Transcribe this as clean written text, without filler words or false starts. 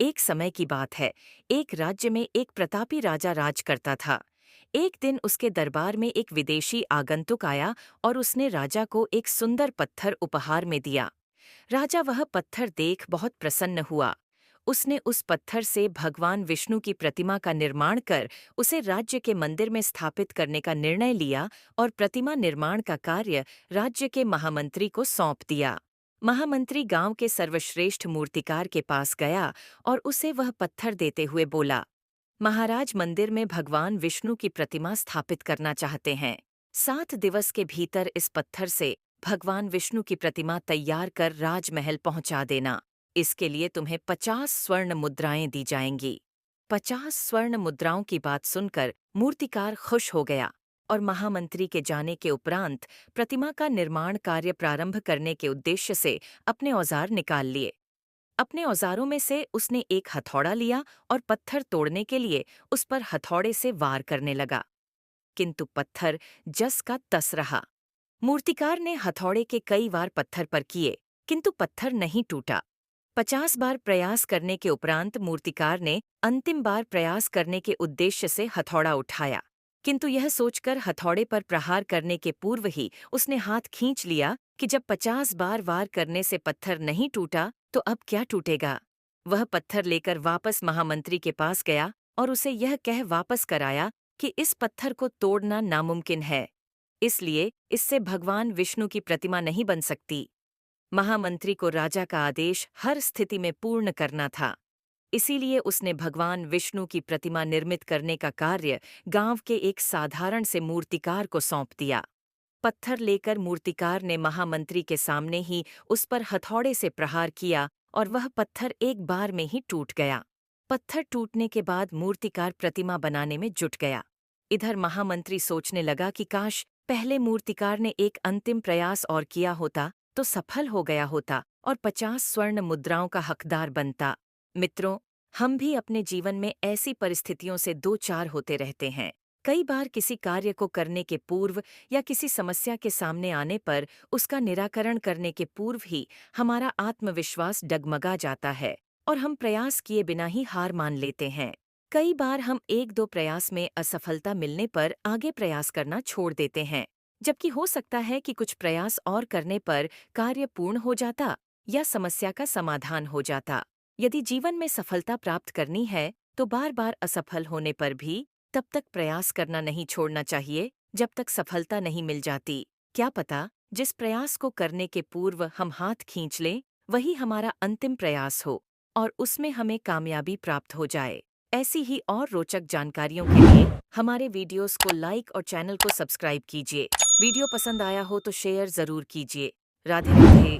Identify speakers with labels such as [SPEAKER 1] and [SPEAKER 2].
[SPEAKER 1] एक समय की बात है। एक राज्य में एक प्रतापी राजा राज करता था। एक दिन उसके दरबार में एक विदेशी आगंतुक आया और उसने राजा को एक सुंदर पत्थर उपहार में दिया। राजा वह पत्थर देख बहुत प्रसन्न हुआ। उसने उस पत्थर से भगवान विष्णु की प्रतिमा का निर्माण कर उसे राज्य के मंदिर में स्थापित करने का निर्णय लिया और प्रतिमा निर्माण का कार्य राज्य के महामंत्री को सौंप दिया। महामंत्री गांव के सर्वश्रेष्ठ मूर्तिकार के पास गया और उसे वह पत्थर देते हुए बोला, महाराज मंदिर में भगवान विष्णु की प्रतिमा स्थापित करना चाहते हैं। 7 दिवस के भीतर इस पत्थर से भगवान विष्णु की प्रतिमा तैयार कर राजमहल पहुंचा देना। इसके लिए तुम्हें 50 स्वर्ण मुद्राएं दी जाएंगी। 50 स्वर्ण मुद्राओं की बात सुनकर मूर्तिकार खुश हो गया और महामंत्री के जाने के उपरांत प्रतिमा का निर्माण कार्य प्रारंभ करने के उद्देश्य से अपने औजार निकाल लिए। अपने औजारों में से उसने एक हथौड़ा लिया और पत्थर तोड़ने के लिए उस पर हथौड़े से वार करने लगा, किंतु पत्थर जस का तस रहा। मूर्तिकार ने हथौड़े के कई वार पत्थर पर किए, किंतु पत्थर नहीं टूटा। 50 बार प्रयास करने के उपरांत मूर्तिकार ने अंतिम बार प्रयास करने के उद्देश्य से हथौड़ा उठाया, किंतु यह सोचकर हथौड़े पर प्रहार करने के पूर्व ही उसने हाथ खींच लिया कि जब 50 बार वार करने से पत्थर नहीं टूटा तो अब क्या टूटेगा। वह पत्थर लेकर वापस महामंत्री के पास गया और उसे यह कह वापस कराया कि इस पत्थर को तोड़ना नामुमकिन है, इसलिए इससे भगवान विष्णु की प्रतिमा नहीं बन सकती। महामंत्री को राजा का आदेश हर स्थिति में पूर्ण करना था, इसीलिए उसने भगवान विष्णु की प्रतिमा निर्मित करने का कार्य गांव के एक साधारण से मूर्तिकार को सौंप दिया। पत्थर लेकर मूर्तिकार ने महामंत्री के सामने ही उस पर हथौड़े से प्रहार किया और वह पत्थर एक बार में ही टूट गया। पत्थर टूटने के बाद मूर्तिकार प्रतिमा बनाने में जुट गया। इधर महामंत्री सोचने लगा कि काश पहले मूर्तिकार ने एक अंतिम प्रयास और किया होता तो सफल हो गया होता और 50 स्वर्ण मुद्राओं का हकदार बनता। मित्रों, हम भी अपने जीवन में ऐसी परिस्थितियों से दो चार होते रहते हैं। कई बार किसी कार्य को करने के पूर्व या किसी समस्या के सामने आने पर उसका निराकरण करने के पूर्व ही हमारा आत्मविश्वास डगमगा जाता है और हम प्रयास किए बिना ही हार मान लेते हैं। कई बार हम एक दो प्रयास में असफलता मिलने पर आगे प्रयास करना छोड़ देते हैं, जबकि हो सकता है कि कुछ प्रयास और करने पर कार्य पूर्ण हो जाता या समस्या का समाधान हो जाता। यदि जीवन में सफलता प्राप्त करनी है तो बार बार असफल होने पर भी तब तक प्रयास करना नहीं छोड़ना चाहिए जब तक सफलता नहीं मिल जाती। क्या पता जिस प्रयास को करने के पूर्व हम हाथ खींच लें वही हमारा अंतिम प्रयास हो और उसमें हमें कामयाबी प्राप्त हो जाए। ऐसी ही और रोचक जानकारियों के लिए हमारे वीडियोस को लाइक और चैनल को सब्सक्राइब कीजिए। वीडियो पसंद आया हो तो शेयर जरूर कीजिए। राधे राधे।